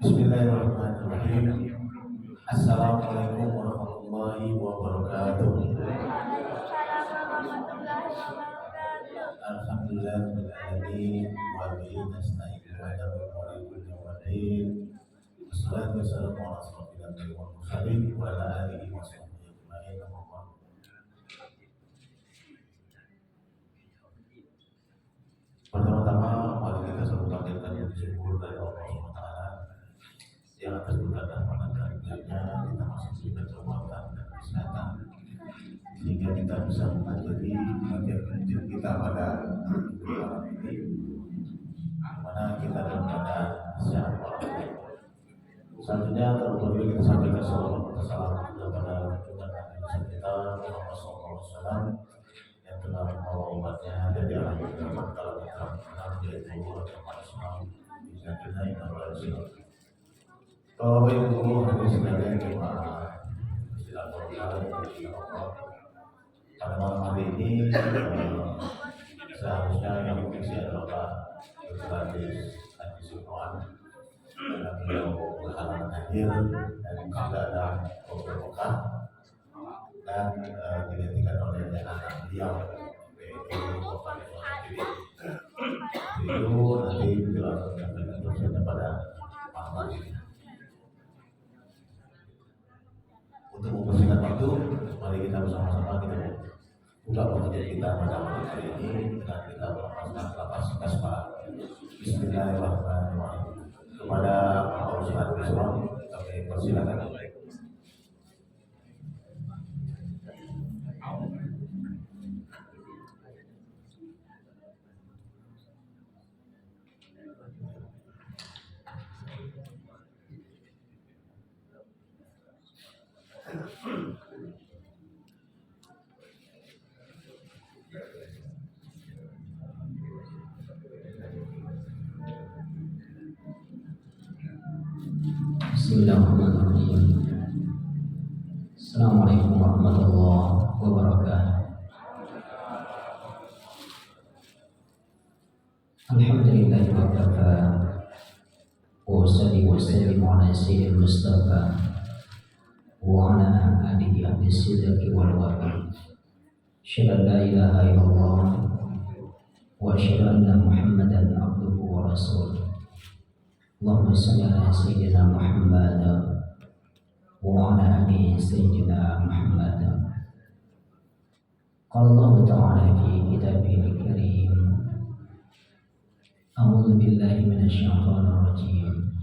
Bismillahirrahmanirrahim. Assalamualaikum warahmatullahi wabarakatuh. Alhamdulillahirabbil alamin wa bihi nasta'inu ala umuri waddin. Wassalatu wassalamu ala asyrofil anbiya'i wal mursalin wa ala alihi wa sahbihi ajma'in. Pertama-tama mari kita selalu panjatkan puji syukur dari Allah Subhanahu wa taala yang atas berkat dan karunia-Nya kita masih diberi kekuatan dan kesehatan sehingga kita bisa mempelajari bagian penting kita pada malam ini, mana kita dalam keadaan sehat walafiat. Selanjutnya terlebih kita sampaikan salawat dan salam kepada junjungan Nabi kita Muhammad SAW yang telah membawa umatnya dari alam kehidupan dalam terang yaitu agama Islam di sana yang berhasil. Bapak Ibu hadirin sekalian jemaah pada malam hari ini seharusnya yang mengisi adalah Pak Dr. Haji Sukron karena beliau berhalangan hadir dan juga ada beberapa dan digantikan oleh anak beliau yaitu Bapak itu nanti beliau akan menyampaikan dosennya pada malam ini. Untuk mempersingkat waktu, mari kita bersama-sama kita buka pengajian kita pada malam hari ini dengan kita melepaskan lapas kasbah. Bismillahirrahmanirrahim. Kepada Pak Ustaz Bismillah kami persilakan. Bismillahirrahmanirrahim. Assalamualaikum warahmatullahi wabarakatuh. Alhamdulillahi wa kafa wa salli wa sallim ala sayyidil mustafa wa ala alihi ahli sidqi wal wafa. Asyhadu an la ilaha illallah wa asyhadu anna Muhammadan abduhu wa rasuluh. Allahumma salli ala sayyidina Muhammad wa ala ali sayyidina Muhammad. Qala Allah ta'ala fi kitabihil karim. A'udzu billahi minasy syaithanir rajim.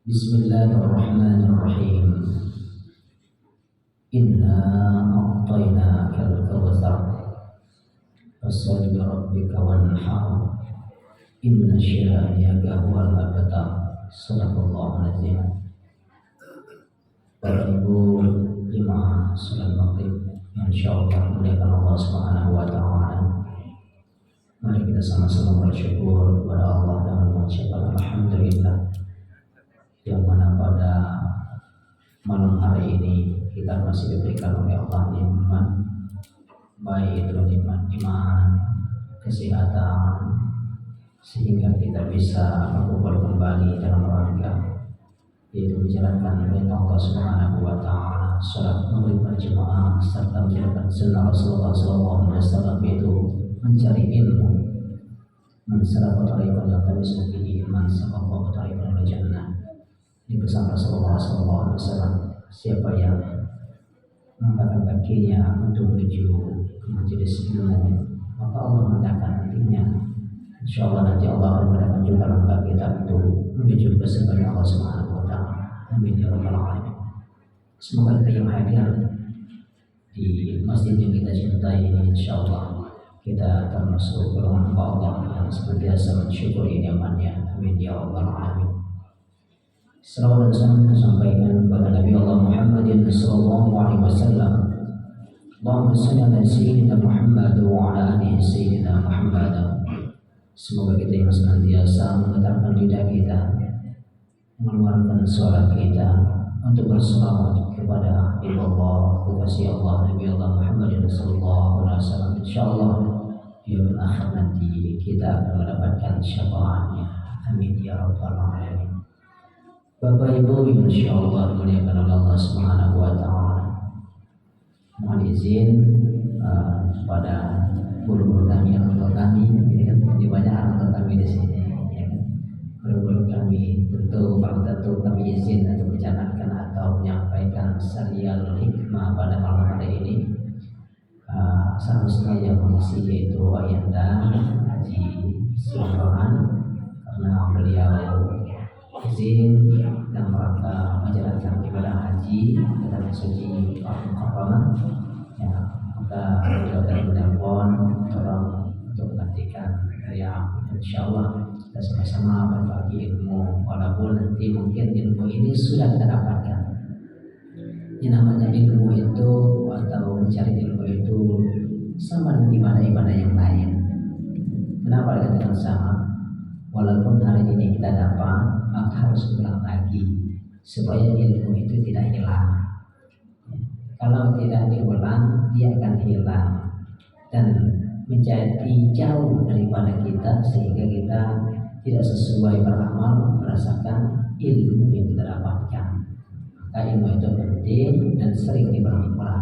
Bismillahirrahmanirrahim. Inna a'tainakal kautsar. Fasholli li rabbika wanhar. Inna syani'aka huwal abtar. Shadaqallahu azim. Bapak Ibu jemaah salat maghrib yang insyaallah dimuliakan Allah Subhanahu wa taala. Mari kita sama-sama bersyukur kepada Allah dengan mengucapkan alhamdulillah, yang mana pada malam hari ini kita masih diberikan oleh Allah nikmat, baik itu nikmat iman, kesehatan, sehingga kita bisa berkumpul kembali dalam rangka yaitu menjalankan perintah Allah Subhanahu wa taala, salat maghrib berjamaah serta menjalankan sunnah Rasulullah sallallahu alaihi wasallam, yaitu mencari ilmu, mensalafat tariqan yang tabisu bihi man sallallahu tariqan ila jannah. Di pesan Rasulullah sallallahu alaihi wasallam, siapa yang mengangkat kakinya untuk menuju ke majelis ilmu, maka Allah mengatakan nantinya insya Allah nanti Allah akan mengadakan juga langkah kita itu menuju ke surga Allah Subhanahu wa Ta'ala. Amin ya rabbal alamin. Semoga kita yang hadir di masjid yang kita cintai ini insya Allah kita termasuk golongan Allah yang senantiasa mensyukuri nikmatnya. Amin ya rabbal alamin. Salawat dan salam kita sampaikan kepada Nabi Allah Muhammad sallallahu alaihi wasallam. Allahumma salli ala sayyidina Muhammad wa ala alihi sayyidina Muhammad. Semoga kita yang senantiasa menggetarkan lidah kita, mengeluarkan suara kita untuk berselawat kepada Habib Allah, kekasih Allah, Nabi Allah Muhammad sallallahu alaihi wasallam. Insyaallah di akhir nanti kita akan mendapatkan syafaatnya. Amin ya rabbal alamin. Bapak Ibu yang insyaallah dimuliakan oleh Allah Subhanahu wa Ta'ala, mohon izin pada guru-guru kami, orang-orang kami, ya, di banyak orang kami di sini, ya, guru-guru kami tentu kami izin untuk mencanangkan atau menyampaikan serial hikmah pada malam hari ini. Seharusnya yang mengisi yaitu Ayanda Haji Sulaiman, karena beliau izin dan mereka menjalankan ibadah haji ke tanah suci Al-Mukarramah, ya, maka beliau dan menelpon tolong untuk menggantikan saya. Insyaallah kita sama-sama berbagi ilmu, walaupun nanti mungkin ilmu ini sudah kita dapatkan. Yang namanya ilmu itu atau mencari ilmu itu sama dengan ibadah-ibadah yang lain. Kenapa dikatakan sama? Walaupun hari ini kita dapat, maka harus ulang lagi supaya ilmu itu tidak hilang. Kalau tidak diulang, dia akan hilang dan menjadi jauh daripada kita, sehingga kita tidak sesuai beramal berdasarkan ilmu yang kita dapatkan. Maka ilmu itu penting dan sering diperlukan.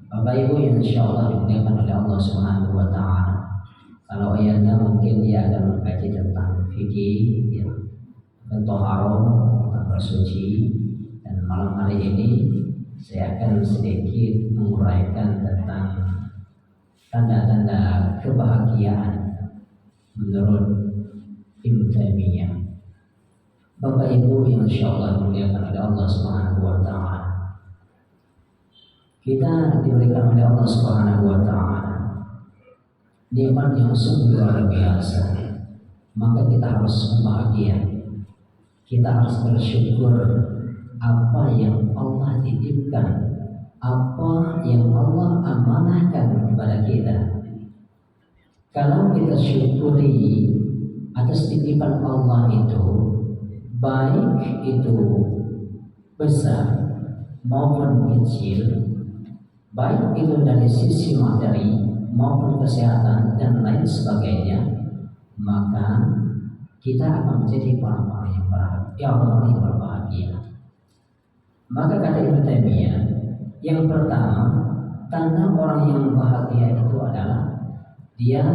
Bapak Ibu yang insya Allah dimuliakan oleh Allah Subhanahu wa Ta'ala, kalau ayatnya mungkin dia akan mengkaji tentang fikih, ya, toharoh, tentang bersuci, dan malam hari ini saya akan sedikit menguraikan tentang tanda-tanda kebahagiaan menurut Ibnu Taimiyah. Bapak Ibu yang insya Allah dimuliakan oleh Allah Subhanahu wa Ta'ala, kita diberikan oleh Allah Subhanahu wa Ta'ala nikmat yang sungguh luar biasa, maka kita harus bahagia. Kita harus bersyukur apa yang Allah titipkan, apa yang Allah amanahkan kepada kita. Kalau kita syukuri atas titipan Allah itu, baik itu besar maupun kecil, baik itu dari sisi materi maupun kesehatan dan lain sebagainya, maka kita akan menjadi orang-orang yang berbahagia. Maka kata Ibnu Taimiyah, yang pertama, tanda orang yang bahagia itu adalah dia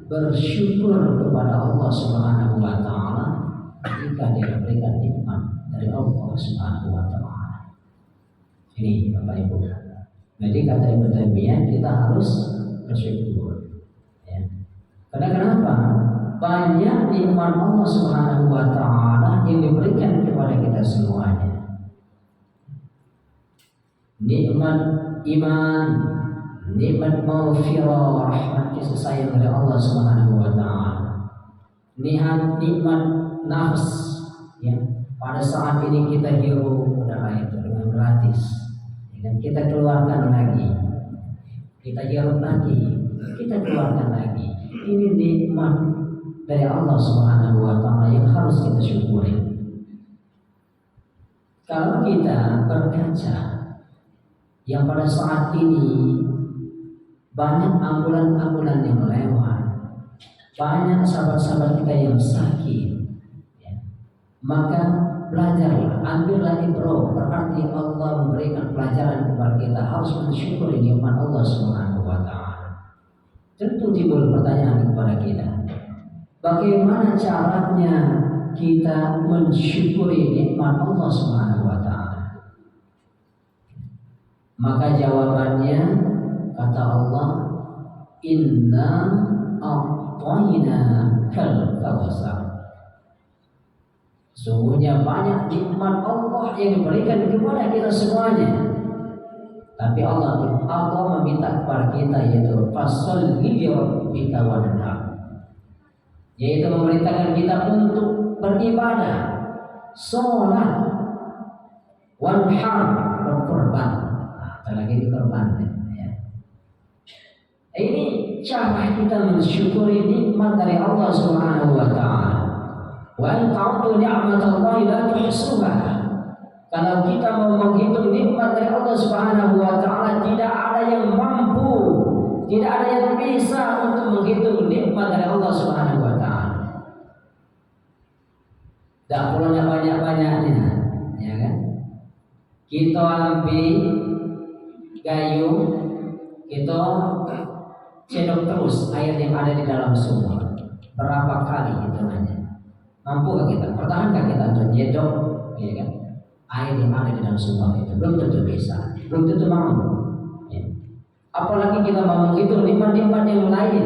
bersyukur kepada Allah Subhanahu wa Ta'ala jika dia berikan nikmat dari Allah Subhanahu wa Ta'ala. Ini Bapak Ibu. Jadi kata Ibnu Taimiyah, kita harus bersyukur, ya. Karena kenapa? Banyak nikmat Allah Subhanahu wa Ta'ala yang diberikan kepada kita semuanya. Nikmat iman, nikmat maghfirah, rahmat kasih sayang dari Allah Subhanahu wa Ta'ala. Nikmat nafas, ya. Pada saat ini kita hirup udara itu dengan gratis, dan kita keluarkan lagi, kita hirup lagi, kita keluarkan lagi. Ini nikmat dari Allah Subhanahu wa Ta'ala yang harus kita syukuri. Kalau kita berkaca yang pada saat ini banyak ambulan-ambulan yang lewat, banyak sahabat-sahabat kita yang sakit, ya, maka belajarlah, ambillah ibrah. Berarti Allah memberikan pelajaran kepada kita, harus mensyukuri nikmat Allah Subhanahu wa Ta'ala. Tentu timbul pertanyaan kepada kita, bagaimana caranya kita mensyukuri nikmat Allah Subhanahu wa Ta'ala? Maka jawabannya kata Allah, Inna a'tayna kal kawthar. Sungguhnya banyak nikmat Allah yang diberikan kepada kita semuanya. Tapi Allah meminta kepada kita yaitu fasholli li rabbika wanhar, yaitu memerintahkan kita untuk beribadah, sholat, wanhar, berkorban. Lagi dikorban. Ya. Ini cara kita mensyukuri nikmat dari Allah Subhanahu wa taala. Wa in ta'uddu ni'matallahi la tuhsuha. Kalau kita mau menghitung nikmat dari Allah Subhanahu wa taala, tidak ada yang mampu, tidak ada yang bisa untuk menghitung nikmat dari Allah Subhanahu wa taala. Tak perlunya banyak-banyaknya, ya kan? Kita ambil gayung, kita cedok terus air yang ada di dalam sumur. Berapa kali hitungannya? Mampukah kita? Pertahankah kita untuk nyedok, ya kan? Air yang ada di dalam sumur itu belum tentu bisa, belum tentu mampu. Ya. Apalagi kita mau menghitung nikmat-nikmat yang lain.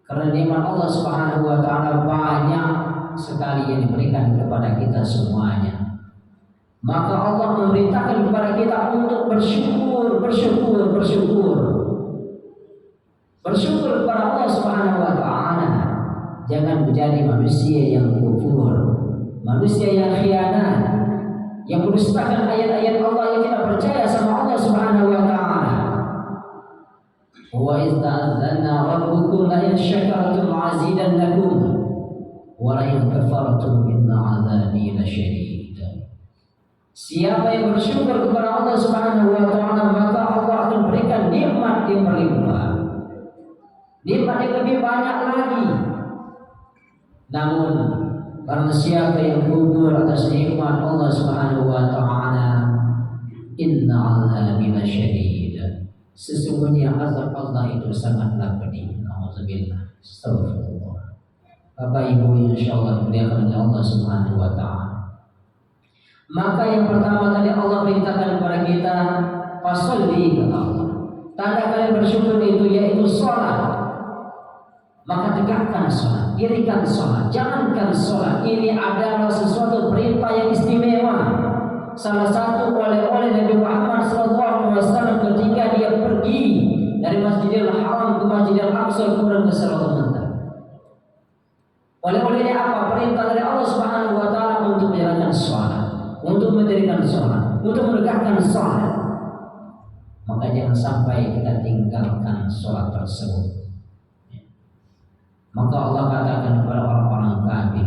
Karena nikmat Allah Subhanahu wa taala banyak sekali yang diberikan kepada kita semuanya. Maka Allah memerintahkan kepada kita untuk bersyukur kepada Allah Subhanahu wa taala. Jangan menjadi manusia yang kufur, manusia yang khianat, yang mendustakan ayat-ayat Allah, yang tidak percaya sama Allah Subhanahu wa taala. Wa idza azanna rabbukum la in syakartum azidannakum wa la in kafartum inna azabi lasyadid. Siapa yang bersyukur kepada Allah Subhanahu wa taala, maka Allah akan berikan nikmat yang berlimpah, nikmat yang lebih banyak lagi. Namun barang siapa yang gugur atas nikmat Allah Subhanahu wa taala, inna azabi lasyadid. Sesungguhnya azab Allah itu sangatlah pedih. Nauzubillah. Astagfirullah. Bapak Ibu insyaallah dimuliakan oleh Allah Subhanahu wa taala. Maka yang pertama tadi Allah perintahkan kepada kita fasholli kata Allah. Tanda kalian bersyukur itu yaitu sholat. Maka tegakkan sholat, dirikan sholat, jalankan sholat. Ini adalah sesuatu perintah yang istimewa. Salah satu oleh-oleh Nabi Muhammad SAW ketika dia pergi dari Masjidil Haram ke Masjidil Aqsa kemudian ke Salatul Muntaha. Oleh-olehnya apa? Perintah dari Allah Subhanahu wa taala untuk menjalankan sholat, untuk mendirikan sholat, untuk menegakkan sholat. Maka jangan sampai kita tinggalkan sholat tersebut. Maka Allah katakan kepada orang-orang kafir,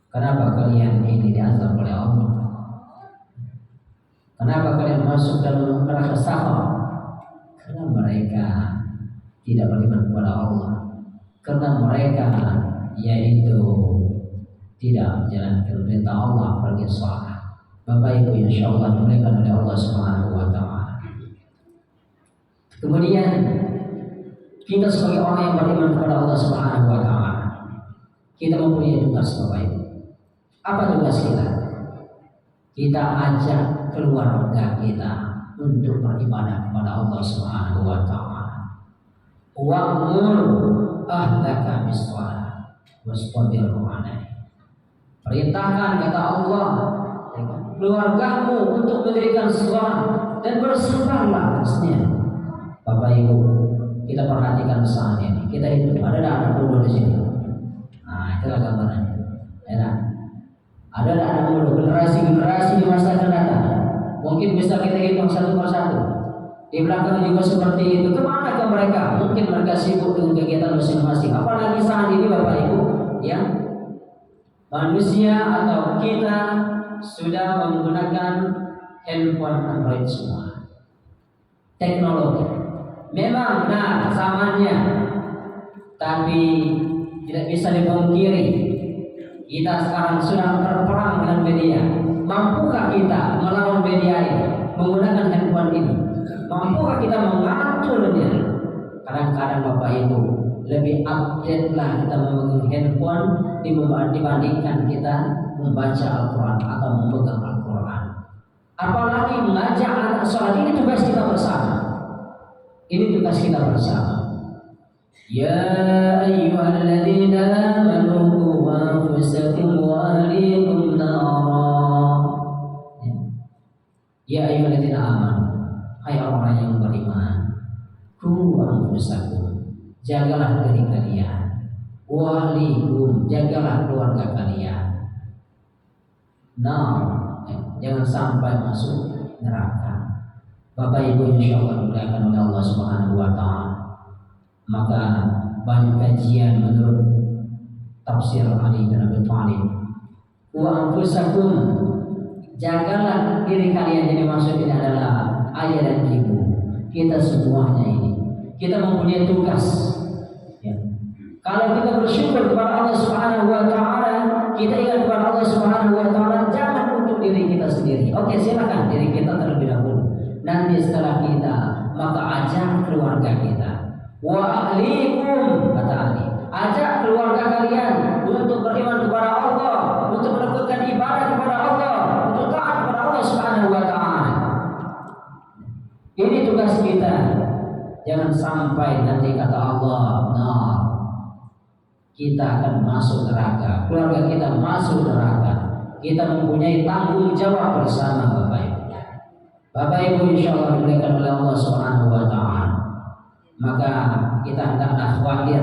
kenapa kalian ini diazab oleh Allah? Kenapa kalian masuk dalam neraka saqar? Karena mereka tidak beriman kepada Allah. Karena mereka yaitu tidak menjalankan perintah Allah pergi sholat. Bapak Ibu insyaallah dimuliakan oleh Allah Subhanahu wa taala. Kemudian kita sebagai orang yang beriman kepada Allah Subhanahu wa taala, kita mempunyai tugas Bapak Ibu. Apa tugas kita? Kita ajak keluarga kita untuk beribadah kepada Allah Subhanahu wa taala. Wa'mur ahlaka bis-shalah wastabir 'alaiha. Perintahkan kata Allah keluargamu untuk mendirikan sholat dan bersabarlah atasnya. Bapak Ibu, kita perhatikan saat ini. Kita itu ada anak muda di sini. Nah, itulah gambarannya. Ya, ada anak muda, generasi di masa akan datang. Mungkin bisa kita hitung satu persatu. Di belakang juga seperti itu. Kemana ke mereka? Mungkin mereka sibuk dengan kegiatan masing-masing. Apalagi saat ini Bapak Ibu, ya, manusia atau kita sudah menggunakan handphone Android semua. Teknologi. Memang benar zamannya, tapi tidak bisa dipungkiri kita sekarang sudah berperang dengan media. Mampukah kita melawan media ini menggunakan handphone ini? Mampukah kita mengaturnya? Kadang-kadang Bapak Ibu lebih update lah kita memegang handphone dibandingkan kita membaca Al-Quran atau memegang Al-Quran. Apalagi mengajak rakaat salat ini tugas kita bersama. Ini tugas kita bersama. Ya ayyuhalladzina amanu qu anfusakum wa ahlikum nara. Ya ayyuhalladzina amanu, hai orang yang beriman, qu anfusakum, jagalah diri kalian, wa ahlikum, jagalah keluarga kalian. Jangan sampai masuk neraka. Bapak Ibu insyaallah dimuliakan oleh Allah Subhanahu wa taala. Maka banyak kajian menurut tafsir Ali bin Abi Thalib. Wa anfusakum, jagalah diri kalian. Jadi maksud ini adalah ayah dan ibu. Kita semuanya ini, kita mempunyai tugas. Ya. Kalau kita bersyukur kepada Allah Subhanahu wa taala, kita ingat kepada Allah Subhanahu wa taala, jangan untuk diri kita sendiri. Oke, silakan diri kita terlebih dahulu. Nanti setelah kita, maka ajak keluarga kita. Wa ahlikum, kata Ali, ajak keluarga kalian untuk beriman kepada Allah, untuk melakukan ibadah kepada Allah, untuk taat kepada Allah Subhanahu wa taala. Ini tugas kita. Jangan sampai nanti kata Allah, nah, kita akan masuk neraka, keluarga kita masuk neraka. Kita mempunyai tanggung jawab bersama Bapak Ibu. Bapak Ibu insyaallah dimuliakan oleh Allah Subhanahu wa taala. Maka kita hendaklah khawatir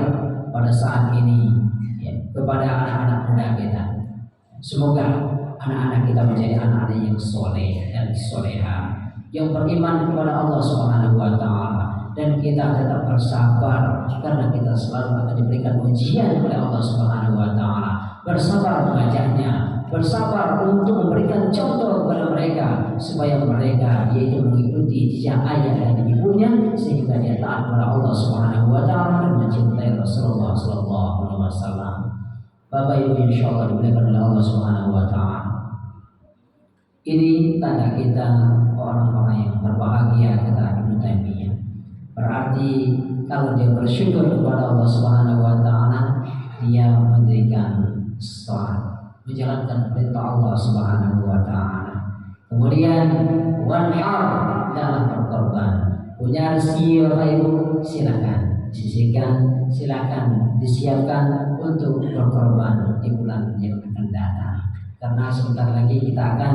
pada saat ini ya, kepada anak-anak muda kita. Semoga anak-anak kita menjadi anak-anak yang soleh dan soleha, yang beriman kepada Allah Subhanahu wa taala, dan kita tetap bersabar karena kita selalu akan diberikan ujian oleh Allah Subhanahu wa taala. Bersabar mengajaknya, bersabar untuk memberikan contoh kepada mereka supaya mereka yaitu mengikuti jejak ayah dan ibunya sehingga dia taat kepada Allah Subhanahu wa taala dan mencintai Rasulullah sallallahu alaihi wasallam. Bapak Ibu insyaallah dimuliakan oleh Allah Subhanahu wa taala. Ini tanda kita orang-orang yang berbahagia, kata Ibnu Taimiyah. Berarti kalau dia bersyukur kepada Allah Subhanahu wa taala, dia mendirikan salat, menjalankan perintah Allah Subhanahu wa taala. Kemudian wanhar, dalam berkorban. Punya rezeki Bapak Ibu, silakan sisihkan, silakan disiapkan untuk berkorban di bulan yang akan datang. Karena sebentar lagi kita akan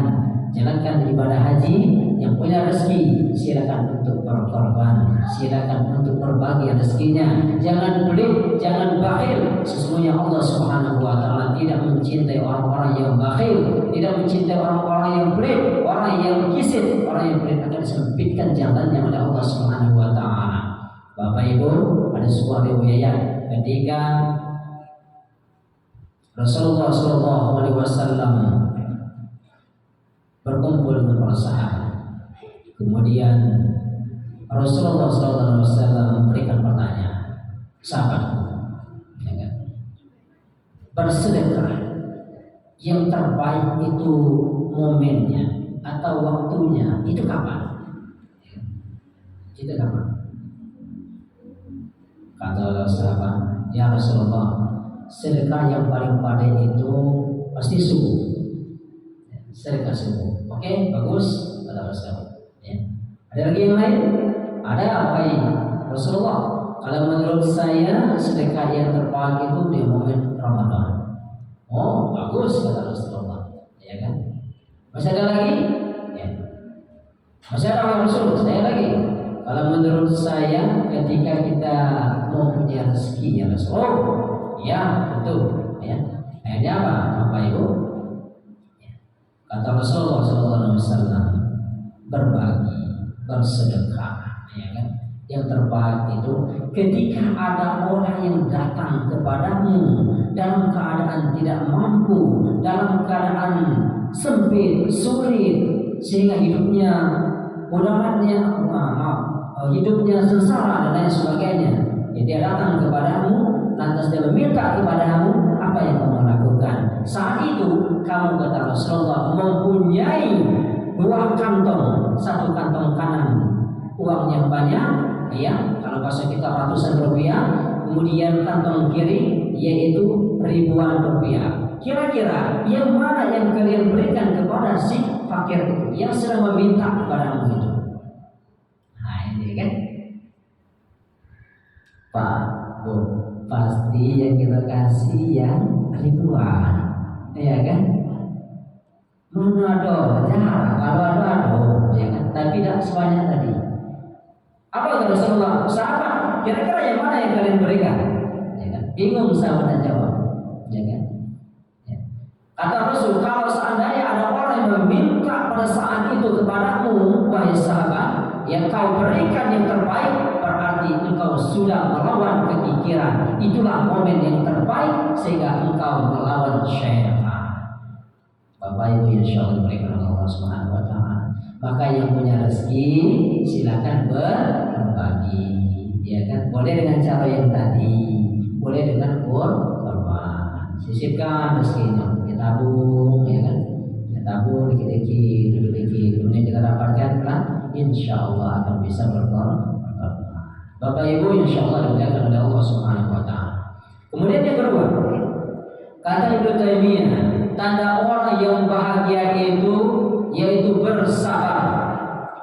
jalankan ibadah haji. Yang punya rezeki silakan untuk berkorban, silakan untuk berbagi rezekinya. Jangan pelit, jangan bakhil. Sesungguhnya Allah Subhanahu wa taala tidak mencintai orang-orang yang bakhil, tidak mencintai orang-orang yang pelit, orang yang kisit. Orang yang pelit akan disempitkan jalannya oleh Allah Subhanahu wa taala. Bapak Ibu, ada sebuah riwayat ketika Rasulullah sallallahu alaihi wasallam berkumpul dengan para sahabat. Kemudian Rasulullah SAW memberikan pertanyaan, sahabatku, ya kan? Bersedekah yang terbaik itu momennya atau waktunya itu kapan? Itu kapan? Kata sahabat, ya Rasulullah, sedekah yang paling pandai itu pasti subuh. Sedekah subuh. Oke, bagus, kata Rasulullah. Ya. Ada lagi yang lain? Ada, baik. Rasulullah, kalau menurut saya sedekah yang terbaik itu di momen Ramadan. Oh, bagus, kata Rasulullah. Ya kan? Masih ada lagi? Ya. Masih ada Rasul? Saya lagi. Kalau menurut saya ketika kita mau punya rezeki ya Rasul. Oh, ya betul. Ya. Akhirnya apa, Bapak Ibu? Kata Rasulullah SAW, berbagi, bersedekah, ya kan? Yang terbaik itu ketika ada orang yang datang kepadamu dalam keadaan tidak mampu, dalam keadaan sempit, sulit, sehingga hidupnya mudaratnya, hidupnya sengsara dan lain sebagainya. Jadi dia datang kepadamu, lantas dia meminta kepadamu, apa yang kamu lakukan? Saat itu kamu, kata Rasulullah, mempunyai dua kantong, satu kantong kanan uang yang banyak, ya, kalau bahasa kita ratusan rupiah, kemudian kantong kiri yaitu ribuan rupiah. Kira-kira yang mana yang kalian berikan kepada si fakir itu yang sedang meminta kepadamu itu? ya kan? Pak, Bu, pasti yang kita kasih yang ribuan, ya kan? Mana ada, jarang. Kalau ada, ya kan? Tapi tidak sebanyak tadi. Apa kata Rasulullah? Sahabat, kira-kira yang mana yang kalian berikan? Ya kan? Bingung sahabat jawab, ya kan? Ya. Kata Rasul, kalau seandainya ada orang yang meminta pada saat itu kepadamu, wahai sahabat, yang kau berikan yang terbaik, berarti engkau sudah melawan kekikiran. Itulah momen yang terbaik sehingga engkau melawan syaitan. Bapak Ibu yang insyaallah diberikan oleh Allah Subhanahu wa taala. Maka yang punya rezeki silakan berbagi, ya kan? Boleh dengan cara yang tadi, boleh dengan korban. Sisipkan rezekinya, kita tabung, ya kan? Kita tabung dikit-dikit, kemudian kita dapatkan kan? Insyaallah akan bisa berkorban. Bapak Ibu yang insyaallah dimuliakan oleh Allah Subhanahu wa taala. Kemudian yang kedua, kata Ibnu Taimiyah, tanda orang yang bahagia itu yaitu bersabar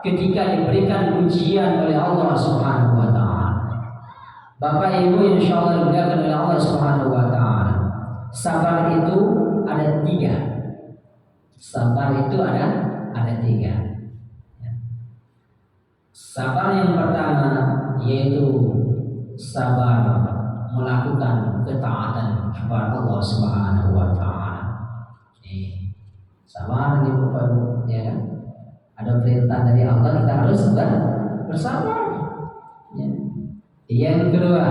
ketika diberikan ujian oleh Allah Subhanahu wa taala. Bapak Ibu insyaallah dimuliakan oleh Allah Subhanahu wa taala. Sabar itu ada 3. Sabar itu ada 3. Sabar yang pertama yaitu sabar melakukan ketaatan kepada Allah Subhanahu wa taala. Sabar di Bapak Ibu, ya kan? Ada perintah dari Allah, kita harus bersabar. Ya. Yang kedua,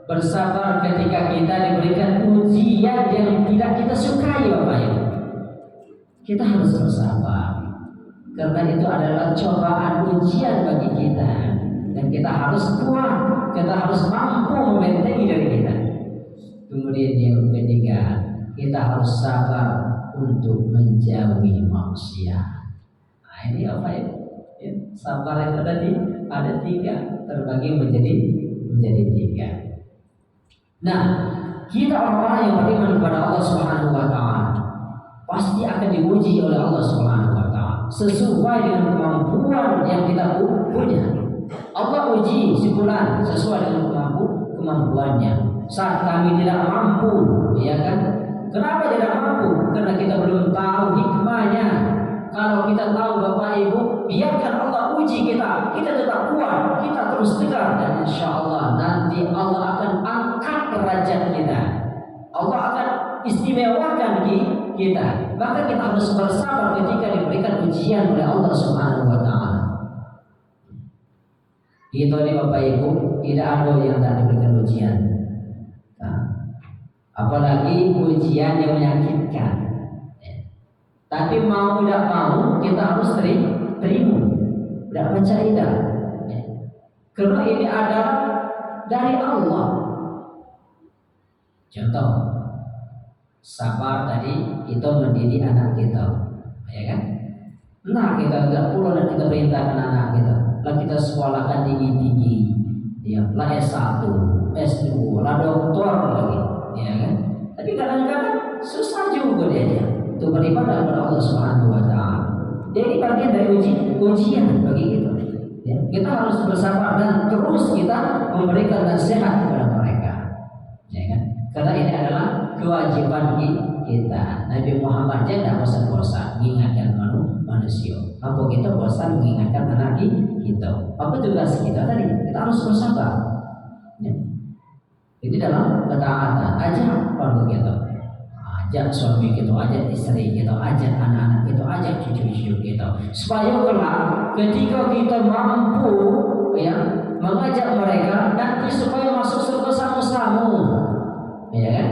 bersabar ketika kita diberikan ujian yang tidak kita sukai, Bapak Ibu. Kita harus bersabar. Karena itu adalah cobaan ujian bagi kita. Dan kita harus kuat, kita harus mampu membentengi diri kita. Kemudian yang ketiga, kita harus sabar untuk menjauhi maksiat. Nah ini apa ya? Sabar itu tadi ada 3, terbagi menjadi 3. Nah, kita orang-orang yang beriman kepada Allah Subhanahu wa taala pasti akan diuji oleh Allah Subhanahu wa taala sesuai dengan kemampuan yang kita punya. Allah uji si fulan sesuai dengan kemampuannya. Saat kami tidak mampu, ya kan? Kenapa tidak mampu? Karena kita belum tahu hikmahnya. Kalau kita tahu Bapak Ibu, biarkan Allah uji kita tetap kuat, kita terus tegar, dan insya Allah nanti Allah akan angkat derajat kita. Allah akan istimewakan kita. Maka kita harus bersabar ketika diberikan ujian oleh Allah Subhanahu wa taala. Itu nih Bapak Ibu, tidak ada yang tak diberikan ujian. Apalagi ujian yang menyakitkan. Tapi mau tidak mau kita harus terima, tidak percaya. Karena ini adalah dari Allah. Contoh, sabar tadi kita mendidik anak kita, ya kan? Nah kita tidak perlu dan kita perintahkan anak kita, lah kita sekolahkan tinggi, ya, lah S1, S2, lah doktor lagi. Ya kan? Tapi kadang-kadang susah juga dia untuk beribadah kepada Allah Subhanahu wa taala. Jadi bagian dari ujian bagi kita. Ya, kita harus bersabar dan terus kita memberikan nasihat kepada mereka. Ya kan? Karena ini adalah kewajiban kita. Nabi Muhammad aja tidak bosan-bosan mengingatkan manusia. Apa kita bosan mengingatkan anak kita? Apa tugas kita tadi? Kita harus bersabar. Ya. Itu dalam ketaatan, ajak keluarga kita, ajak suami kita, ajak istri kita, ajak anak-anak kita, ajak cucu-cucu kita, supaya kelak ketika kita mampu ya mengajak mereka nanti supaya masuk surga sama-sama, ya kan?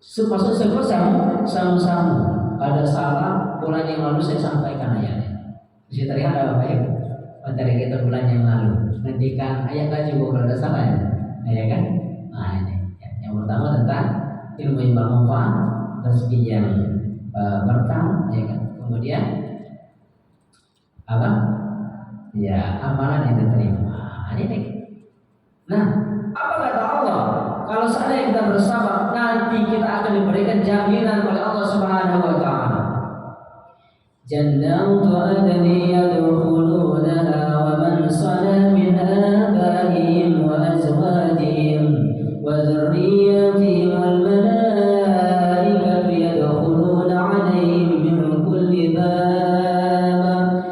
Masuk surga sama-sama. Pada salah bulan yang lalu saya sampaikan ayatnya. Bisa terlihat ada apa ya? Materi kita bulan yang lalu. Nantikan ayat lagi juga kalau ada salah ya kan? Nah ini yang pertama tentang ilmu yang bermanfaat, rezeki yang berkah, ya kan? Kemudian apa? Ya amalan yang diterima. Ini. Nah, apa kata Allah? Kalau seandainya kita bersabar, nanti kita akan diberikan jaminan oleh Allah Subhanahu wa taala. جنات عدن يدخلونها ومن صلى من آبائهم وأزواجهم وذرياتهم والملائكة يدخلون عليهم من كل باب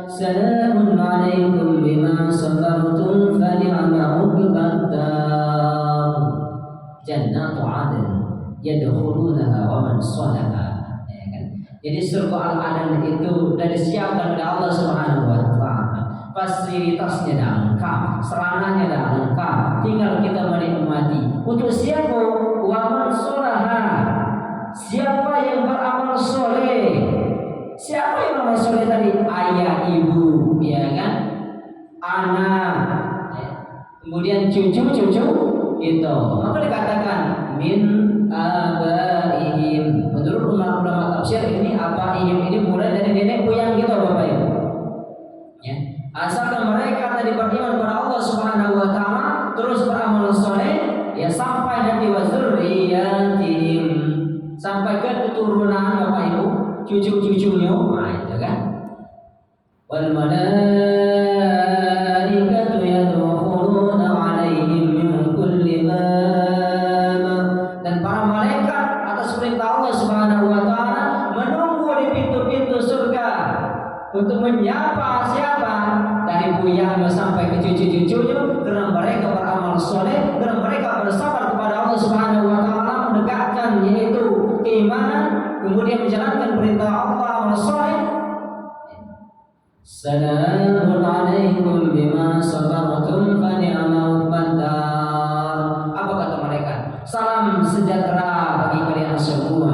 سلام عليكم بما صبرتم فنعم عقبى الدار جنات عدن yadkhulunaha wa man salaha, ya kan? Jadi surga Al-Adn itu sudah disiapkan oleh Allah Subhanahu wa taala. Fasilitasnya dah lengkap, serangannya dah lengkap. Tinggal kita menikmati. Untuk siapa? Wa man salaha. Siapa yang beramal soleh? Siapa yang beramal soleh tadi? Ayah, ibu, ya kan? Anak, ya. Kemudian cucu-cucu itu. Maka dikatakan min abaihim. Menurut ulama tafsir ini abaihim ini mulai dari nenek moyang kita, Bapak Ibu. Ya. Asalkan mereka tadi beriman kepada Allah Subhanahu wa taala, terus beramal soleh, ya sampai nanti wazurriyatihim, sampai ke keturunan Bapak Ibu, cucu-cucunya, nah itu kan. Wal malaikatu yadkhuluna 'alaihim min kulli bab. Dan para malaikat atas perintah Allah Subhanahu wa taala menunggu di pintu-pintu surga untuk menyapa siapa dari buyangnya sampai ke cucu-cucunya, karena mereka beramal soleh, karena mereka bersabar kepada Allah Subhanahu wa taala, menegakkan yaitu keimanan, kemudian menjalankan perintah Allah, amal soleh. Salamun alaikum bima sabartum fa ni'mal bandar. Apa kata mereka? Salam sejahtera bagi kalian semua.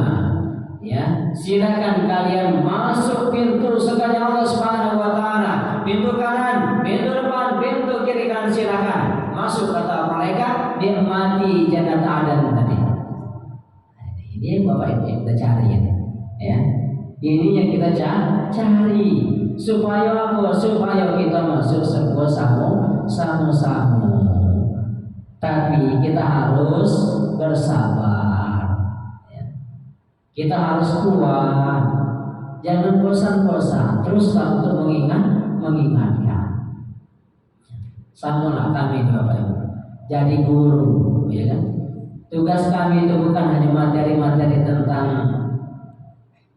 Ya, silakan kalian masuk pintu surganya Allah Subhanahu wa taala. Pintu kanan, pintu depan, pintu kiri kanan, silakan masuk, kata mereka, nikmati jannat Adan tadi. Ini Bapak Ibu yang kita cari ya. Ini yang kita cari supaya apa? Supaya kita masuk surga sama-sama. Tapi kita harus bersabar. Kita harus kuat, jangan bosan-bosan, teruslah untuk mengingatkan. Samalah kami Bapak Ibu, jadi guru, ya kan? Tugas kami itu bukan hanya materi-materi tentang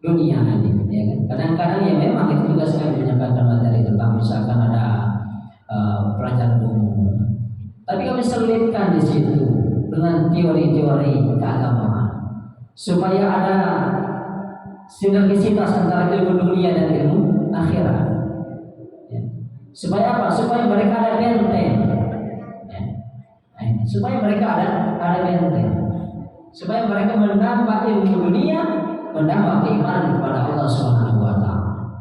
dunia ini, ya kan? Kadang-kadang ya memang itu tugas kami menyampaikan materi tentang misalkan ada pelajaran umum, tapi kami selipkan di situ dengan teori-teori keagamaan, supaya ada sinergisitas antara ilmu dunia dan ilmu akhirat. Ya. Supaya apa? Supaya mereka ada benteng. Ya. Supaya mereka ada benteng. Supaya mereka menambah ilmu dunia, menambah keimanan kepada Allah Subhanahu wa taala.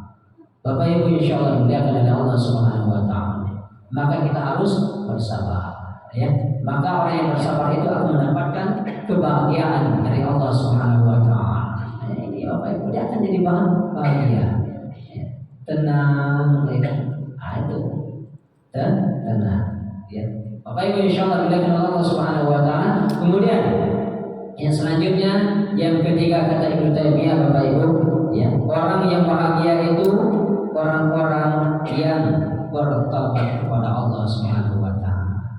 Bapak Ibu insyaallah dimuliakan oleh Allah Subhanahu wa taala. Maka kita harus bersabar, ya. Maka orang yang bersabar itu akan mendapatkan kebahagiaan dari Allah Subhanahu wa taala. Ini Bapak Ibu, dia akan jadi bahagia. Tenang, ya. Itu. Tenang, ya. Bapak Ibu insyaallah dimuliakan oleh Allah Subhanahu wa taala. Kemudian yang selanjutnya, yang ketiga kata Ibnu Taimiyah, Bapak Ibu, ya, orang yang bahagia itu orang-orang yang bertaubat kepada Allah Subhanahu wa taala.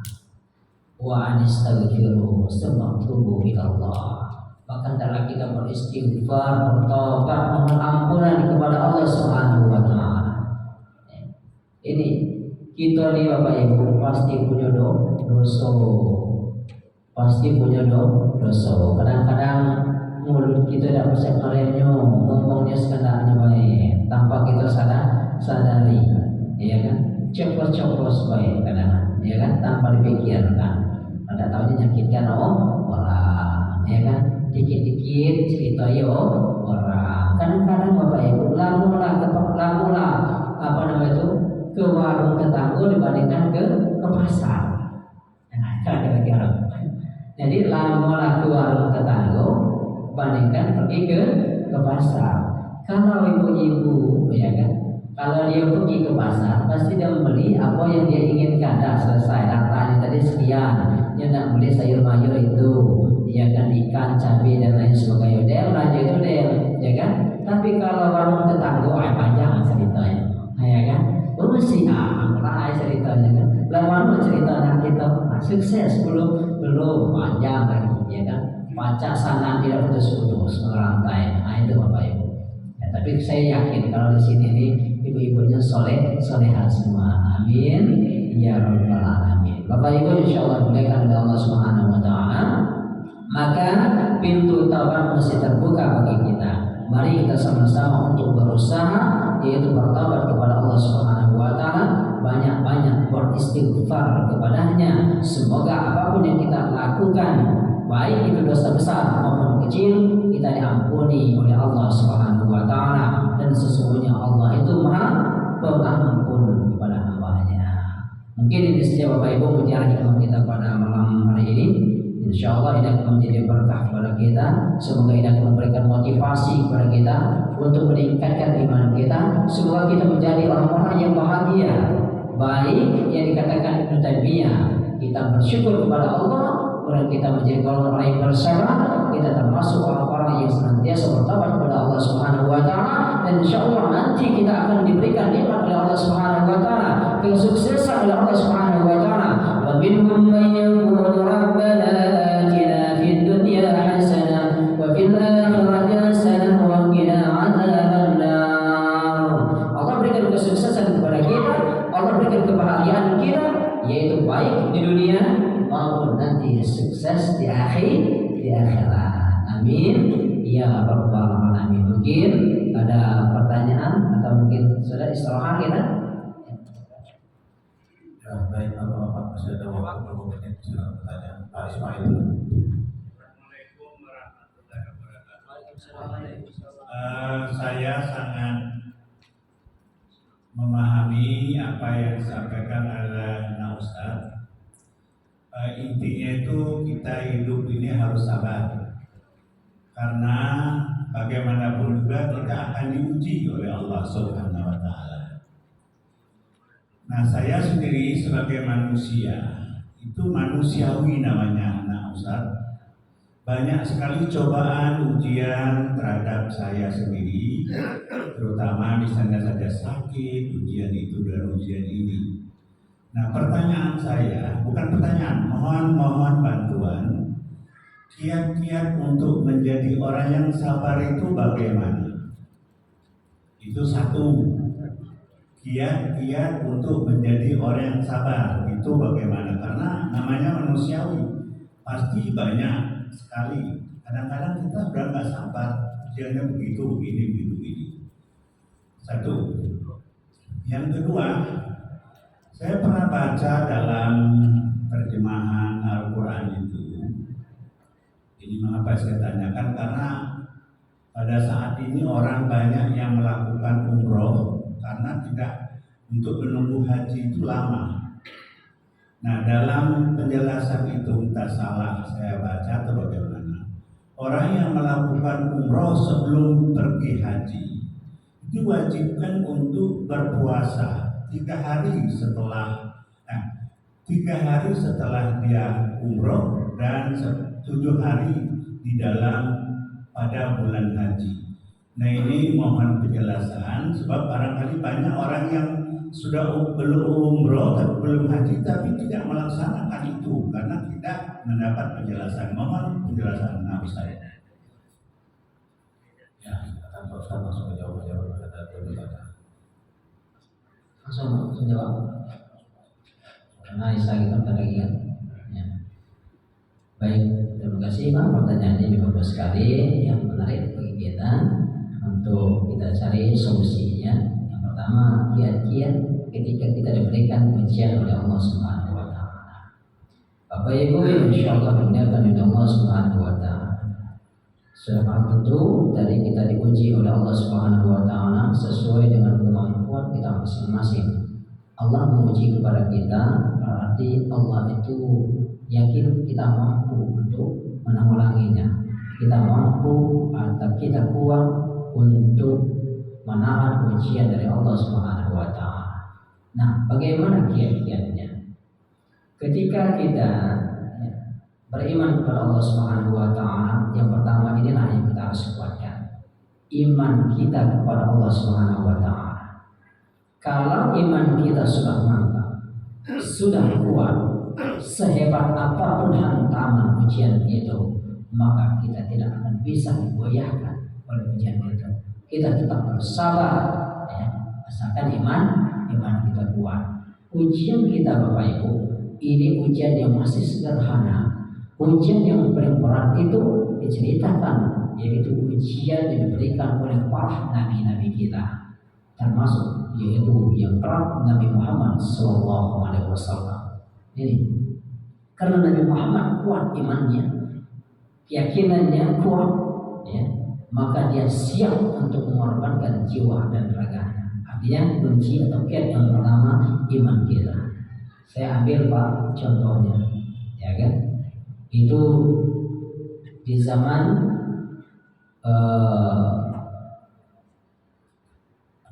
Wa anistaghfiru astaghfiru ilallah. Bahkan dalam kita beristighfar, bertobat, mohon ampunan kepada Allah Subhanahu wa taala. Ini kita nih Bapak Ibu pasti punya dosa. Pasti punya dosa. Kadang-kadang mulut kita tidak bisa merenyuh, ngomongnya sekadar baik tanpa kita sadari, ya kan? Ceplos-ceplos baik kadang, ya kan? Tanpa dipikirkan. Ada tahu menyakitkan orang, ya kan? Dikit-dikit cerita orang. Kadang-kadang Bapak Ibu lamulah apa namanya itu ke warung tetangga dibandingkan ke pasar. Nah, kira-kira. Jadi lamulah ke warung tetangga bandingkan pergi ke pasar. Kalau ibu-ibu, ya kan, kalau dia pergi ke pasar pasti dia membeli apa yang dia inginkan. Dah selesai datanya tadi sekian, dia nak beli sayur mayur itu, ya kan, ikan, cabai dan lain sebagainya. Dia belanja itu dia, ya kan. Tapi kalau warung tetangga panjang ceritanya, ya kan? Mesti lah ceritanya kan. Lawan cerita kita sukses belum panjang lagi, ya kan? Pacak sana tidak putus-putus merantai, itu Bapak Ibu. Ya, tapi saya yakin kalau di sini nih ibu-ibunya soleha semua, amin ya rabbal alamin. Bapak Ibu insya Allah dimuliakan oleh Allah Subhanahu Wa Taala, maka pintu taubat masih terbuka bagi kita. Mari kita sama-sama untuk berusaha, yaitu bertaubat kepada Allah Subhanahu Wa Taala, banyak-banyak beristighfar kepadanya. Semoga apapun yang kita lakukan, baik itu dosa besar maupun kecil, kita diampuni oleh Allah Subhanahu Wa Taala, dan sesungguhnya Allah itu Maha Pengampun kepada hamba-Nya. Mungkin ini saja Bapak Ibu bicara kita pada malam hari ini. Insya Allah ini akan menjadi berkah kepada kita. Semoga ini akan memberikan motivasi kepada kita untuk meningkatkan iman kita. Semoga kita menjadi orang-orang yang bahagia. Baik yang dikatakan Ibnu Taimiyah, kita bersyukur kepada Allah, kemudian kita menjadi orang-orang yang bersabar. Kita termasuk orang-orang yang senantiasa bertobat kepada Allah Subhanahu Wa Taala, dan insya Allah nanti kita akan diberikan nikmat oleh Allah Subhanahu Wa Taala, kesuksesan oleh Allah Subhanahu Wa Taala. Wa minhum man yaqulu rabbana atina fid dunya hasanah wa fil akhirati hasanah wa qina adzabannar. Allah berikan kesuksesan kepada kita, Allah berikan kebahagiaan kita, yaitu baik di dunia maupun nanti sukses di akhirat. Amin ya rabbal alamin. Mungkin ada pertanyaan atau mungkin sudah istirahat kita. Ya, baik, Bapak masih ada waktu berapa menit, silakan bertanya. Pak Ismail. Assalamualaikum warahmatullahi wabarakatuh. Saya sangat memahami apa yang disampaikan oleh Ustaz. Intinya itu kita hidup ini harus sabar, karena bagaimanapun juga kita akan diuji oleh Allah Subhanahu Wa Taala. Nah, saya sendiri sebagai manusia, itu manusiawi namanya anak Ustaz. Banyak sekali cobaan, ujian terhadap saya sendiri, terutama misalnya saja sakit, ujian itu dan ujian ini. Nah, pertanyaan saya, bukan pertanyaan, mohon bantuan. Kiat-kiat untuk menjadi orang yang sabar itu bagaimana? Itu satu. Kiat-kiat untuk menjadi orang yang sabar itu bagaimana? Karena namanya manusiawi, pasti banyak sekali. Kadang-kadang kita udah nggak sabar, ujiannya begini. Satu. Yang kedua, saya pernah baca dalam terjemahan Al-Quran itu. Ini mengapa saya tanyakan? Karena pada saat ini orang banyak yang melakukan umroh karena tidak untuk menunggu haji itu lama. Nah, dalam penjelasan itu entah salah saya baca atau bagaimana. Orang yang melakukan umroh sebelum pergi haji diwajibkan untuk berpuasa 3 hari setelah 3 hari setelah dia umroh dan 7 hari di dalam pada bulan haji. Nah, ini mohon penjelasan sebab barangkali banyak orang yang sudah belum umroh tapi belum haji tapi tidak melaksanakan itu karena tidak mendapat penjelasan. Mohon penjelasan saya. Ya, silakan Pak Ustaz langsung menjawab Langsung jawab. Karena Isa kita lagi kan. Ya. Baik, terima kasih Pak. Pertanyaannya ini bagus sekali, yang menarik bagi kita untuk kita cari solusinya. Yang pertama, kiat-kiat ketika kita diberikan ujian oleh Allah Subhanahu Wa Taala. Bapak Ibu, insya Allah dimuliakan oleh Allah Subhanahu Wa Taala. Sudah paham tentu tadi kita diuji oleh Allah Subhanahu Wa Taala sesuai dengan kemampuan kita masing-masing. Allah menguji kepada kita berarti Allah itu yakin kita mampu untuk menanggulanginya. Kita mampu atau kita kuat untuk menahan ujian dari Allah Subhanahu Wa Taala. Nah, bagaimana kiat-kiatnya? Ketika kita beriman kepada Allah Subhanahu Wa Taala, yang pertama inilah yang kita harus kuatkan. iman kita kepada Allah Subhanahu wa taala. Kalau iman kita sudah mantap, sudah kuat, sehebat apapun hantaman ujian itu, maka kita tidak akan bisa digoyahkan oleh ujian itu. Kita tetap bersabar, ya, asalkan iman kita kuat. Ujian kita Bapak Ibu, ini ujian yang masih sederhana. Ujian yang paling berat itu diceritakan, yaitu ujian yang diberikan oleh para nabi-nabi kita, termasuk yaitu yang berat Nabi Muhammad SAW. Ini karena Nabi Muhammad kuat imannya, keyakinannya kuat, ya, maka dia siap untuk mengorbankan jiwa dan raganya. Artinya kunci atau kiat yang pertama iman kita. Saya ambil Pak contohnya, ya kan? Itu di zaman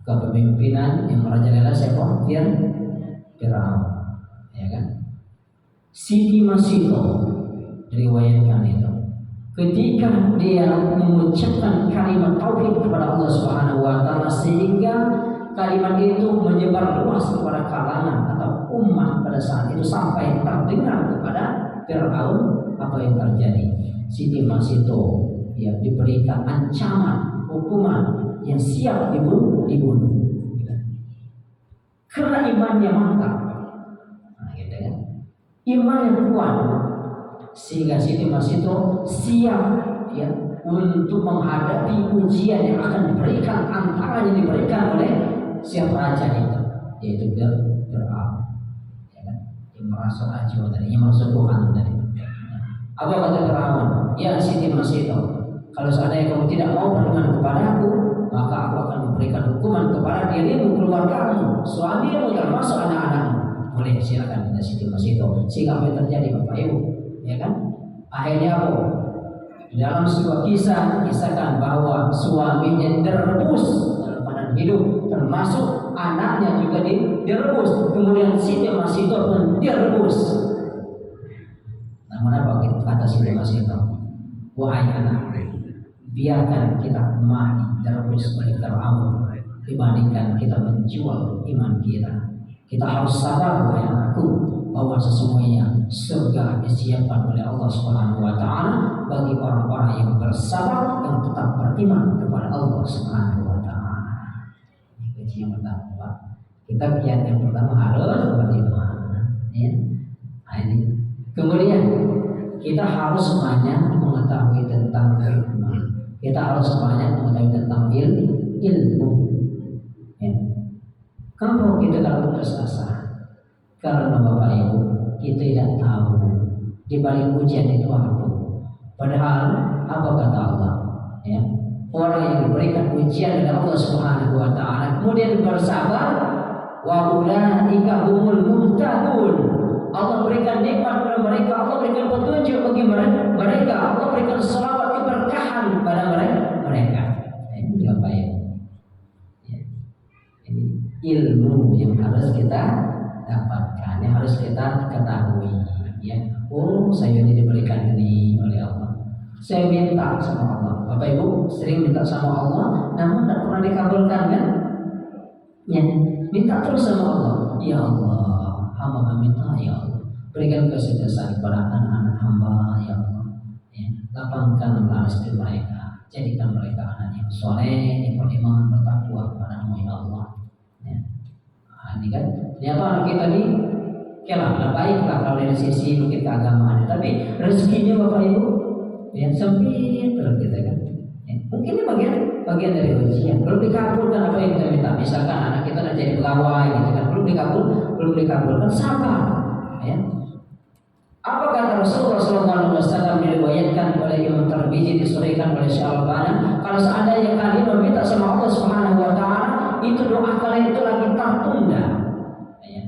kepemimpinan yang merajalela siapa? Firaun, ya kan? Siti Masito diriwayatkan itu, ketika dia mengucapkan kalimat tauhid kepada Allah Subhanahu wa taala, sehingga kalimat itu menyebar luas kepada kalangan atau umat pada saat itu sampai terdengar kepada Firaun, apa yang terjadi? Siti Masito ya diberikan ancaman hukuman yang siap dibunuh. Karena imannya mantap, nah, gitu kan? Iman yang kuat, sehingga Siti Masito siap ya untuk menghadapi ujian yang akan diberikan, antara yang diberikan oleh siapa raja itu, yaitu Firaun, ya kan? Yang merasa acuh tadi, yang merasa Tuhan tadi. Apa kata Firaun? Ya Siti Masito, kalau seandainya kamu tidak mau beriman kepada aku, maka aku akan memberikan hukuman kepada dirimu, keluargamu, suamimu, termasuk anak-anakmu. Boleh, silakan kita Siti Masito. Sehingga apa yang terjadi Bapak Ibu, ya kan? Akhirnya apa? Dalam sebuah kisah kisahkan bahwa suaminya direbus dalam keadaan hidup, termasuk anaknya juga direbus. Kemudian Siti Masito pun direbus. Namun apa kata Siti Masito? Wahai anak, biarkan kita mati direbus oleh Firaun dibandingkan kita menjual iman kita. Kita harus sabar wahai anakku, bahwa sesungguhnya surga disiapkan oleh Allah Subhanahu wa taala bagi orang-orang yang bersabar, yang tetap beriman kepada Allah Subhanahu wa taala. Ini kunci yang pertama, Pak. Kita kiat yang pertama harus beriman, ya. Nah, ini. Kemudian kita harus banyak mengetahui tentang iman. Kita harus banyak mengetahui tentang ilmu. Ya. Kalau kita kalau putus asa, karena Bapak Ibu kita tidak tahu di balik ujian itu apa. Padahal apa kata Allah? Ya, orang yang diberikan ujian oleh Allah Subhanahu wa taala kemudian bersabar, wa ulaika humul muhtadun. Allah berikan nikmat kepada mereka, Allah berikan petunjuk bagi mereka, Allah berikan selawat keberkahan kepada mereka. Ini Bapak Ibu. Ya. Ini ilmu yang harus kita dapatkan, yang harus kita ketahui, ya. Oh, saya ini diberikan ini oleh Allah. Saya minta sama Allah. Bapak Ibu sering minta sama Allah, namun tidak pernah dikabulkan kan? Ya, minta terus sama Allah. Ya Allah, hamba meminta, ya Allah, berikan kesuksesan kepada anak-anak hamba, ya Allah. Ya, lapangkan rezeki mereka, jadikan mereka anak yang soleh, yang beriman, bertakwa kepadamu, ya Allah. Ya. Nah, ini kan, ternyata anak kita ini kira baiklah kalau dari sisi mungkin keagamaan, tapi rezekinya Bapak Ibu yang sempit terus kita kan. Ya, mungkin ini bagian dari ujian. Belum dikabulkan apa yang kita minta. Misalkan anak kita nanti jadi pegawai gitu kan, belum dikabulkan, sabar. Ya. Apa kata Rasulullah SAW diriwayatkan oleh Imam Tirmidzi, disahihkan oleh Syalbani, kalau seandainya kalian meminta sama Allah Subhanahu wa taala, itu doa kalian itu lagi tertunda. Ya.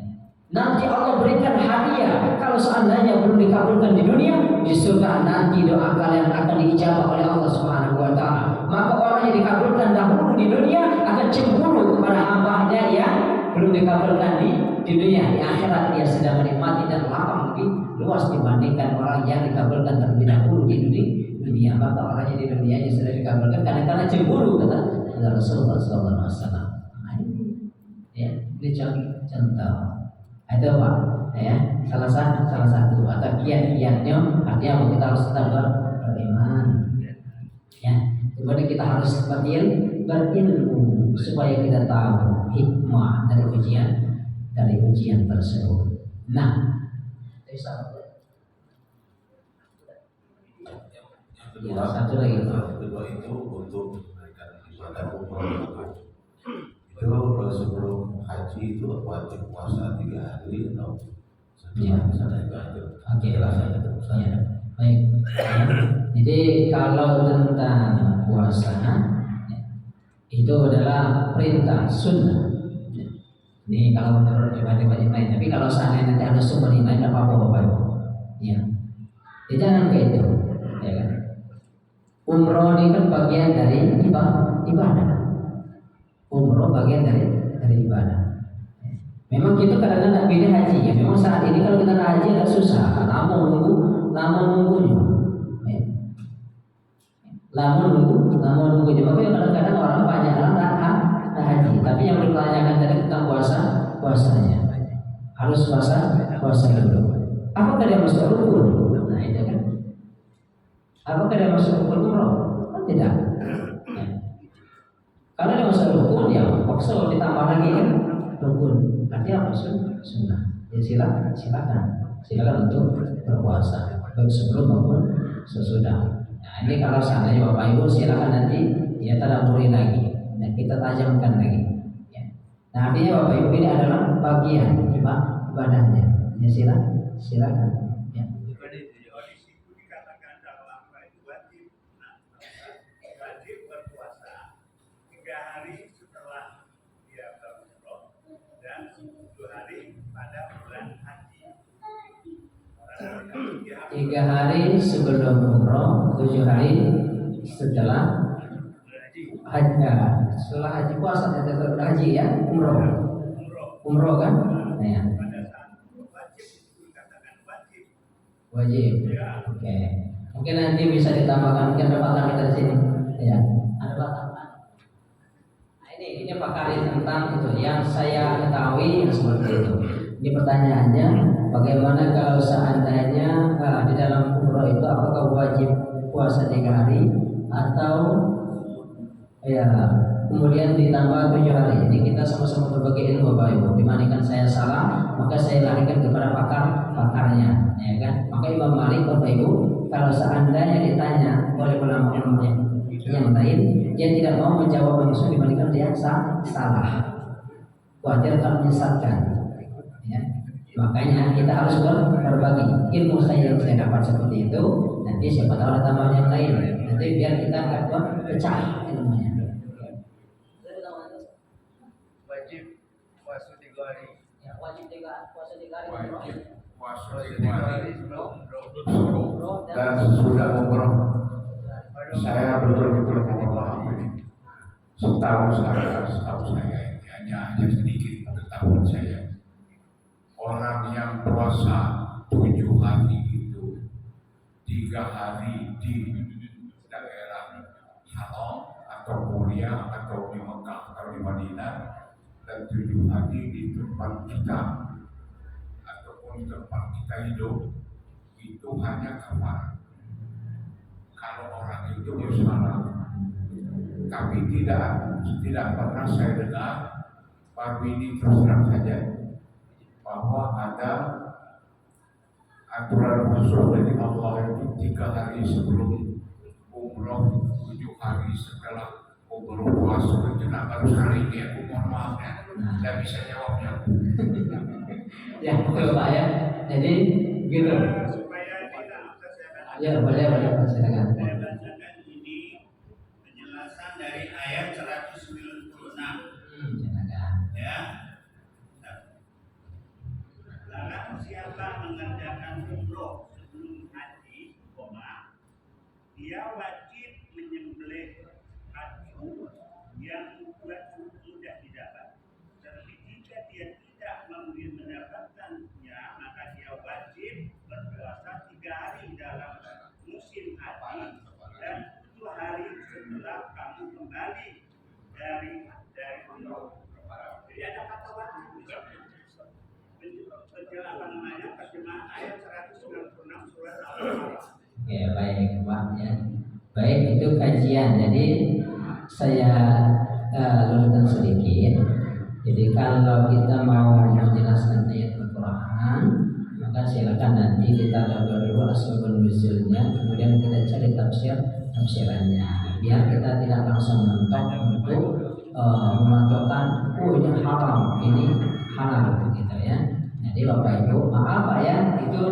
Nanti Allah berikan hadiah. Kalau seandainya belum dikabulkan di dunia, di surga nanti doa kalian akan diijabah oleh Allah Subhanahu wa taala. Maka orang yang dikabulkan dahulu di dunia akan cemburu kepada hambanya yang belum dikabulkan di di dunia, di akhirat dia sedang menikmati dan lapang lebih luas dibandingkan orang yang dikabulkan terlebih dahulu di dunia. Maka orangnya di dunia yang sudah dikabulkan kadang-kadang cemburu kata Rasulullah SAW. Ya, ini contoh. Itu Pak, ya, salah satu atau kiat-kiatnya artinya kita harus tetap beriman. Ya, kemudian kita harus berilmu supaya kita tahu hikmah dari ujian tersebut. Nah, yang satu lagi. Kedua itu untuk memberikan ibadah umroh itu sebelum haji itu wajib puasa 3 hari atau setelah sana itu aja. Oke, Jelasan itu. Ya, baik. Ya. Jadi kalau tentang puasa itu adalah perintah sunnah. Ini kalau menurut debat-debat yang lain. Tapi kalau seandainya nanti ada sumber yang lain, tidak apa-apa Bapak Ibu. Ya, jangan kayak itu. Ya kan? Umroh ini kan bagian dari ibadah. Umroh bagian dari ibadah. Memang kita kadang-kadang beda haji ya. Memang saat ini kalau kita haji agak susah. Lama nunggunya. Ya. Lama nunggunya. Makanya kadang-kadang orang banyak orang tak haji. Tapi yang ditanyakan tadi tentang puasanya. Harus puasa dulu. Apakah dia masuk rukun? Nah itu kan. Apakah dia masuk rukun umroh? Oh, tidak. Ya. Kalau dia masuk rukun ya maksud ditambah lagi kan rukun. Artinya apa? Sunnah. Ya silakan untuk berpuasa baik sebelum maupun sesudah. Nah ini kalau seandainya Bapak Ibu silakan nanti ya tadabburi lagi dan kita tajamkan lagi. Ya. Nah artinya Bapak Ibu ini adalah bagian ibadahnya. Ya silakan. Ya. Wajib berpuasa 3 hari setelah dia berumroh dan 7 hari pada bulan haji. 3 hari sebelum umroh, 7 hari setelah haji. Setelah haji puasa setelah haji ya, umroh kan? Nah, ya. Wajib. Oke. Mungkin nanti bisa ditambahkan mungkin ada pakar kita di sini. Ya, ada pakar. Nah, ini pakar tentang itu yang saya ketahui yang seperti itu. Ini pertanyaannya, bagaimana kalau seandainya di dalam umroh itu apakah wajib puasa 3 hari atau ya kemudian ditambah 7 hari? Ini kita sama-sama berbagi ilmu Bapak Ibu. Dibandingkan saya salah, maka saya larikan kepada pakarnya, ya kan? Maka Imam Malik Bapak Ibu, kalau seandainya ditanya oleh ulama-ulama yang lain, dia tidak mau menjawab langsung dibandingkan dia salah. Wajar kalau menyesatkan. Ya. Makanya kita harus berbagi ilmu yang saya dapat seperti itu. Nanti siapa tahu ada tambahan yang lain. Nanti biar kita nggak pecah ilmunya. Wajib puasa 3 hari. Ya, wajib puasa 3 hari. Wajib puasa 3 hari sebelum Dan sesudah umroh saya betul-betul memahami setahu saya hanya sedikit pengetahuan saya orang yang puasa 7 hari itu 3 hari di daerah Haram atau Mulia atau di Mekah atau di Madinah dan 7 hari di tempat kita ataupun tempat kita hidup itu hanya kafar. Kalau orang itu bersalah, tapi tidak pernah saya dengar baru ini terus terang saja bahwa ada aturan khusus dari Allah itu 3 hari sebelum umroh, 7 hari setelah umroh puasa genap. Baru hari ini aku mohon maaf ya, tidak bisa jawabnya. Ya betul Pak ya. Jadi gitu. Ya boleh Pak, silakan. Saya bacakan ini penjelasan dari ayat 196. Silakan. Ya. Larang siapa mengerjakan umroh sebelum haji, dia wajib menyembelih haji yang sudah didapat. Tapi jika dia tidak memiliki ingin mendapatkannya, maka dia wajib berpuasa 3 hari dalam musim haji dan 7 hari setelah kamu kembali dari umroh. Jadi ada kata wajib. Terjemahan ayat 196 surat Al-Baqarah. Oke, baik Pak ya. Baik, itu kajian. Jadi saya luruskan sedikit. Jadi kalau kita mau menjelaskan ayat Al-Quran, maka silakan nanti kita lihat dulu asbabun nuzulnya, kemudian kita cari tafsirannya. Biar kita tidak langsung mentok untuk menentukan ini haram, ini halal gitu ya. Jadi Bapak Ibu, maaf Pak ya, itu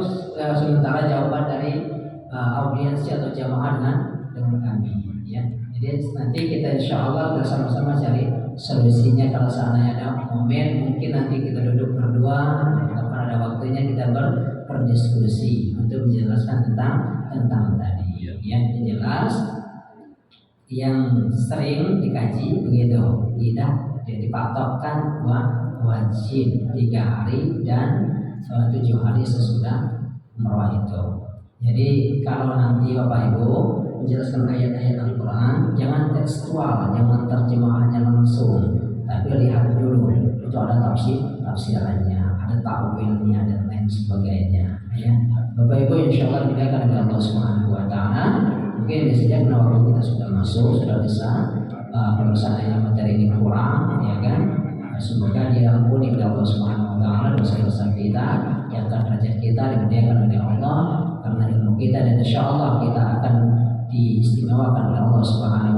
sementara jawaban dari audiens atau jamaah dengan kami ya. Jadi nanti kita insya Allah bersama-sama cari solusinya. Kalau seandainya ada momen, mungkin nanti kita duduk berdua, kapan ada waktunya kita berdiskusi untuk menjelaskan tentang tadi. Yang jelas, yang sering dikaji begitu, tidak dipatokkan wajib 3 hari dan 7 hari sesudah umroh itu. Jadi kalau nanti Bapak Ibu menjelaskan ayat-ayat Al-Quran, jangan tekstual, jangan terjemahannya langsung, tapi lihat dulu itu ada tafsirannya, ada ta'wilnya dan lain sebagainya. Ya, Bapak Ibu insya Allah dimuliakan oleh Allah Subhanahu Wa Taala. Mungkin biasanya karena waktu kita sudah masuk, sudah bisa. Kalau seandainya materi ini kurang, ya kan? Semoga diampuni oleh Allah Subhanahu Wa Taala dosa-dosa kita, diangkat derajat kita, dimuliakan oleh Allah karena ilmu kita, dan insya Allah kita akan diistimewakan oleh Allah Subhanahu